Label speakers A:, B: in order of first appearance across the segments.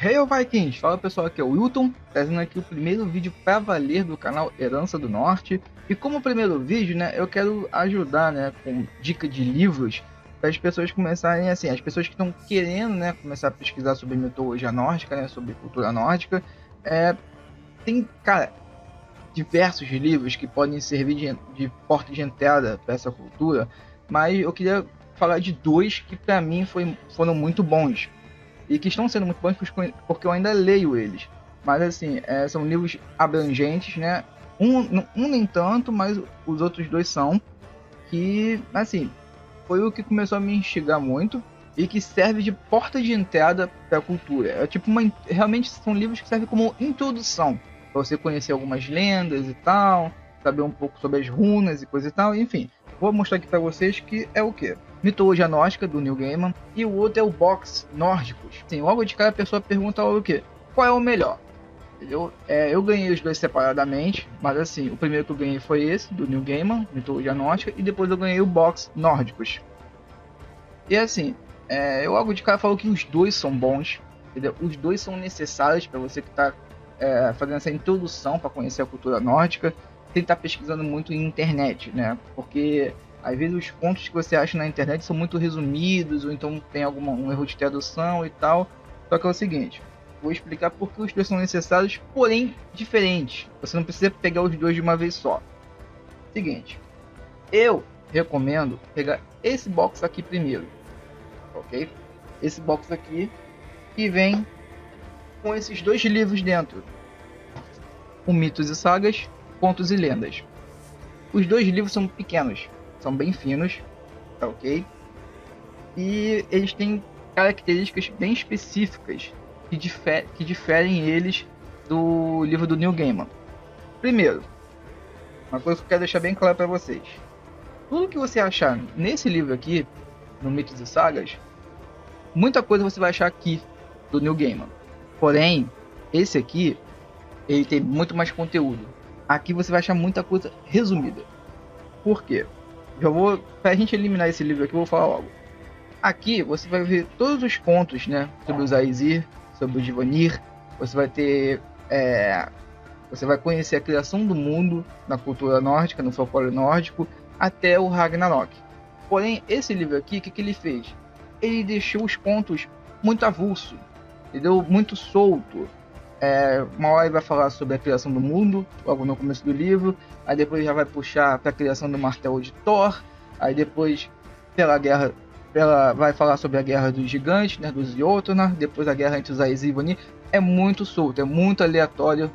A: Hail Vikings! Fala pessoal, aqui é o Wilton, trazendo aqui o primeiro vídeo para valer do canal Herança do Norte. E como primeiro vídeo, né, eu quero ajudar, né, com dica de livros para as pessoas começarem assim, as pessoas que estão querendo, né, começar a pesquisar sobre mitologia nórdica, né, sobre cultura nórdica. Tem, cara, diversos livros que podem servir de porta de entrada para essa cultura, mas eu queria falar de dois que para mim foram muito bons e que estão sendo muito bons porque eu ainda leio eles. Mas assim, são livros abrangentes, né? Um nem tanto, mas os outros dois são. Que, assim, foi o que começou a me instigar muito e que serve de porta de entrada para a cultura. É tipo realmente são livros que servem como introdução para você conhecer algumas lendas e tal, saber um pouco sobre as runas e coisa e tal, enfim. Vou mostrar aqui para vocês que é o quê? Mitologia Nórdica, do Neil Gaiman, e o outro é o Box Nórdicos. Sim, logo de cara a pessoa pergunta o quê? Qual é o melhor? Eu ganhei os dois separadamente, mas assim, o primeiro que eu ganhei foi esse, do Neil Gaiman, Mitologia Nórdica, e depois eu ganhei o Box Nórdicos. E assim, eu logo de cara falo que os dois são bons, entendeu? Os dois são necessários para você que está fazendo essa introdução para conhecer a cultura nórdica, sem estar pesquisando muito em internet, né? Porque às vezes os contos que você acha na internet são muito resumidos, ou então tem um erro de tradução e tal. Só que é o seguinte, vou explicar por que os dois são necessários, porém diferentes. Você não precisa pegar os dois de uma vez só. Seguinte, eu recomendo pegar esse box aqui primeiro, ok? Esse box aqui que vem com esses dois livros dentro: o Mitos e Sagas, Contos e Lendas. Os dois livros são pequenos, são bem finos, tá ok? E eles têm características bem específicas que diferem eles do livro do Neil Gaiman. Primeiro, uma coisa que eu quero deixar bem claro para vocês: tudo que você achar nesse livro aqui, no Mitos e Sagas, muita coisa você vai achar aqui do Neil Gaiman. Porém, esse aqui, ele tem muito mais conteúdo. Aqui você vai achar muita coisa resumida. Por quê? Pra gente eliminar esse livro aqui, eu vou falar logo. Aqui você vai ver todos os contos, né? Sobre os Aesir, sobre o Divanir. Você vai ter... você vai conhecer a criação do mundo na cultura nórdica, no folclore nórdico, até o Ragnarok. Porém, esse livro aqui, o que ele fez? Ele deixou os contos muito avulso, entendeu? Muito solto. Uma hora ele vai falar sobre a criação do mundo, logo no começo do livro. Aí depois já vai puxar para a criação do martelo de Thor. Aí depois vai falar sobre a guerra dos gigantes, né, dos Jotnar. Depois a guerra entre os Aesir e Vanir. É muito solto, é muito aleatório,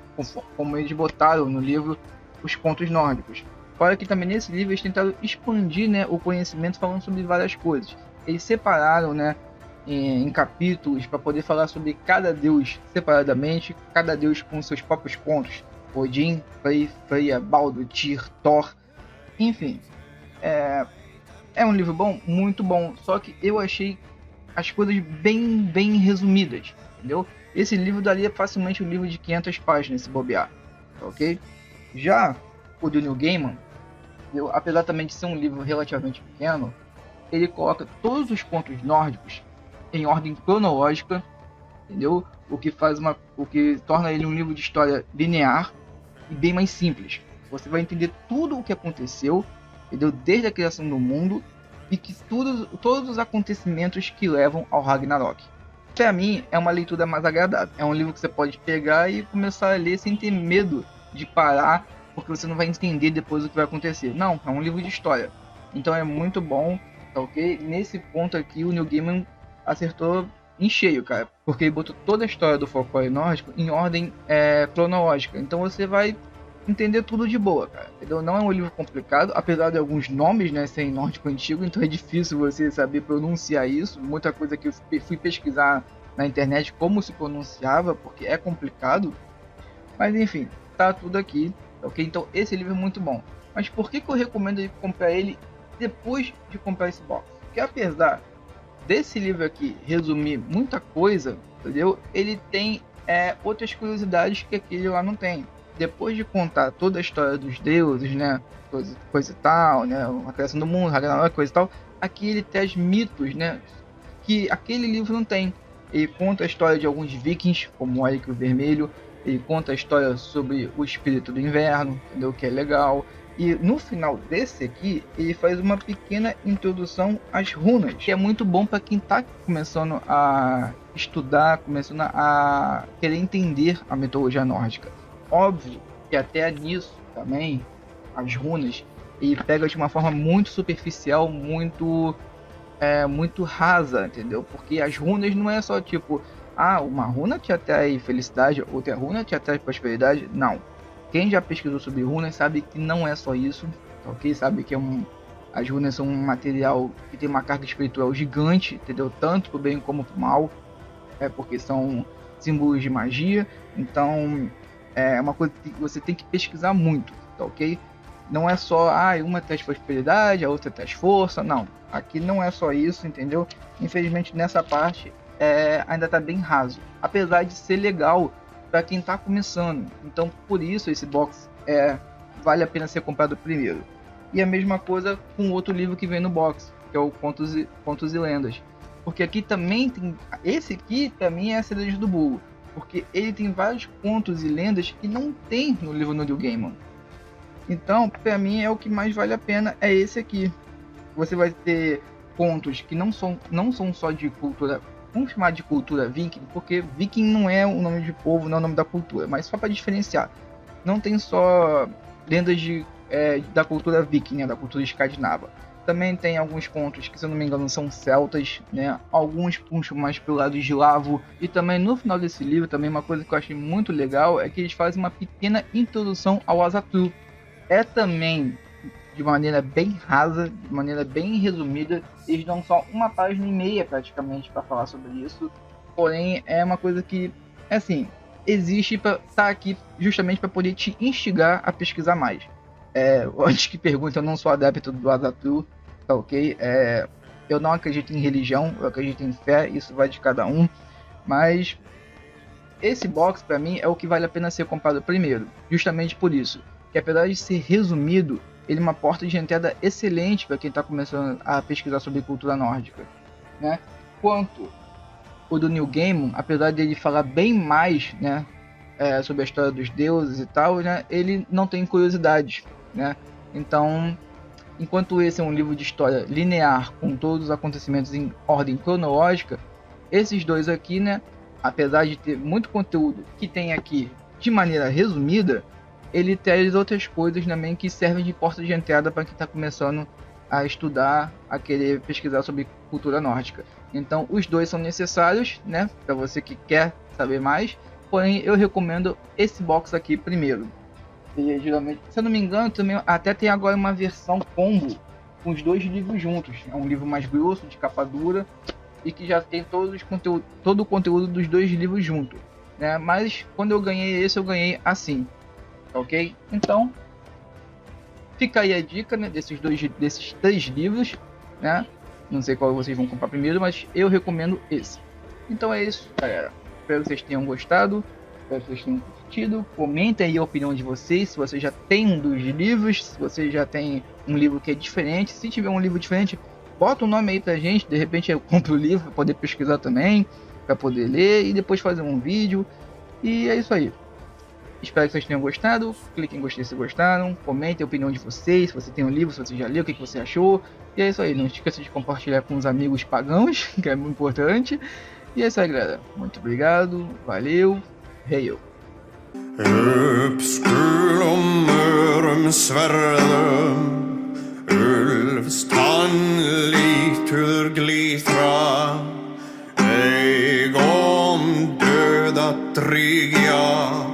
A: como eles botaram no livro os contos nórdicos. Fora que também nesse livro eles tentaram expandir, né, o conhecimento falando sobre várias coisas. Eles separaram, né, em capítulos para poder falar sobre cada deus separadamente, cada deus com seus próprios contos: Odin, Freya, Baldur, Tyr, Thor, enfim. É um livro bom, muito bom, só que eu achei as coisas bem resumidas, entendeu? Esse livro daria facilmente um livro de 500 páginas se bobear, ok? Já o do Neil Gaiman, apesar também de ser um livro relativamente pequeno, ele coloca todos os contos nórdicos em ordem cronológica, entendeu? O que torna ele um livro de história linear e bem mais simples. Você vai entender tudo o que aconteceu, entendeu? Desde a criação do mundo e que todos os acontecimentos que levam ao Ragnarok. Para mim, é uma leitura mais agradável. É um livro que você pode pegar e começar a ler sem ter medo de parar, porque você não vai entender depois o que vai acontecer. Não, é um livro de história. Então é muito bom, tá ok? Nesse ponto aqui, o Neil Gaiman acertou em cheio, cara, porque ele botou toda a história do folclore nórdico em ordem cronológica. Então você vai entender tudo de boa, cara, entendeu? Não é um livro complicado, apesar de alguns nomes, né, serem nórdico antigo, então é difícil você saber pronunciar isso. Muita coisa que eu fui pesquisar na internet como se pronunciava, porque é complicado. Mas enfim, tá tudo aqui, ok? Então esse livro é muito bom. Mas por que eu recomendo comprar ele depois de comprar esse box? Porque apesar desse livro aqui resumir muita coisa, entendeu? Ele tem outras curiosidades que aquele lá não tem. Depois de contar toda a história dos deuses, né, coisa e tal, né, a criação do mundo, Ragnarok, coisa e tal, aqui ele traz mitos, né, que aquele livro não tem. ele conta a história de alguns vikings, como o Eric o Vermelho, ele conta a história sobre o espírito do inverno, entendeu? Que é legal. E no final desse aqui, ele faz uma pequena introdução às runas, que é muito bom para quem está começando a estudar, começando a querer entender a mitologia nórdica. Óbvio que até nisso também, as runas, ele pega de uma forma muito superficial, muito rasa, entendeu? Porque as runas não é só tipo, uma runa te atrai felicidade, outra runa te atrai prosperidade. Não. Quem já pesquisou sobre runas sabe que não é só isso, tá ok? Sabe que as runas são um material que tem uma carga espiritual gigante, entendeu? Tanto pro bem como pro mal, porque são símbolos de magia. Então, é uma coisa que você tem que pesquisar muito, tá ok? Não é só, uma traz prosperidade, a outra traz força, não. Aqui não é só isso, entendeu? Infelizmente nessa parte ainda tá bem raso. Apesar de ser legal para quem tá começando. Então por isso esse box vale a pena ser comprado primeiro. E a mesma coisa com outro livro que vem no box, que é o Contos e Lendas. Porque aqui também tem... Esse aqui também é a cereja do bolo. Porque ele tem vários contos e lendas que não tem no livro no Neil Gaiman. Então, para mim, o que mais vale a pena é esse aqui. Você vai ter contos que não são só de cultura, vamos chamar de cultura viking, porque viking não é o nome de povo, não é o nome da cultura, mas só para diferenciar. Não tem só lendas da cultura viking, né, da cultura escandinava. Também tem alguns contos que, se eu não me engano, são celtas, né? Alguns puxam mais pelo lado eslavo. E também no final desse livro, também uma coisa que eu achei muito legal é que eles fazem uma pequena introdução ao Azatru. Também de maneira bem rasa, de maneira bem resumida. Eles dão só 1,5 página praticamente para falar sobre isso. Porém, é uma coisa que, assim, existe para estar aqui justamente para poder te instigar a pesquisar mais. Antes que pergunte, eu não sou adepto do Azatru, tá ok? Eu não acredito em religião, eu acredito em fé, isso vai de cada um. Mas esse box, para mim, é o que vale a pena ser comprado primeiro, justamente por isso. Que apesar de ser resumido, ele é uma porta de entrada excelente para quem está começando a pesquisar sobre cultura nórdica, né? Quanto o do Neil Gaiman, apesar dele falar bem mais, né, sobre a história dos deuses e tal, né, ele não tem curiosidade, né? Então, enquanto esse é um livro de história linear com todos os acontecimentos em ordem cronológica, esses dois aqui, né, apesar de ter muito conteúdo que tem aqui de maneira resumida, ele traz outras coisas também que servem de porta de entrada para quem está começando a estudar, a querer pesquisar sobre cultura nórdica. Então, os dois são necessários, né, para você que quer saber mais. Porém, eu recomendo esse box aqui primeiro. E, geralmente, se eu não me engano, também até tem agora uma versão combo com os dois livros juntos. É um livro mais grosso, de capa dura, e que já tem todo o conteúdo dos dois livros junto, né? Mas quando eu ganhei esse, eu ganhei assim. Ok? Então, fica aí a dica, né, desses 3 livros, né? Não sei qual vocês vão comprar primeiro, mas eu recomendo esse. Então é isso, galera. Espero que vocês tenham gostado, espero que vocês tenham curtido. Comentem aí a opinião de vocês, se você já tem um dos livros, se você já tem um livro que é diferente. Se tiver um livro diferente, bota o nome aí pra gente, de repente eu compro o livro para poder pesquisar também, para poder ler e depois fazer um vídeo. E é isso aí. Espero que vocês tenham gostado. Clique em gostei se gostaram. Comentem a opinião de vocês. Se você tem um livro, se você já leu, o que você achou. E é isso aí. Não esqueça de compartilhar com os amigos pagãos, que é muito importante. E é isso aí, galera. Muito obrigado. Valeu. Heio.
B: Uppskulum örum sverðum Ulfstann lítur glitra Eigum döda tryggja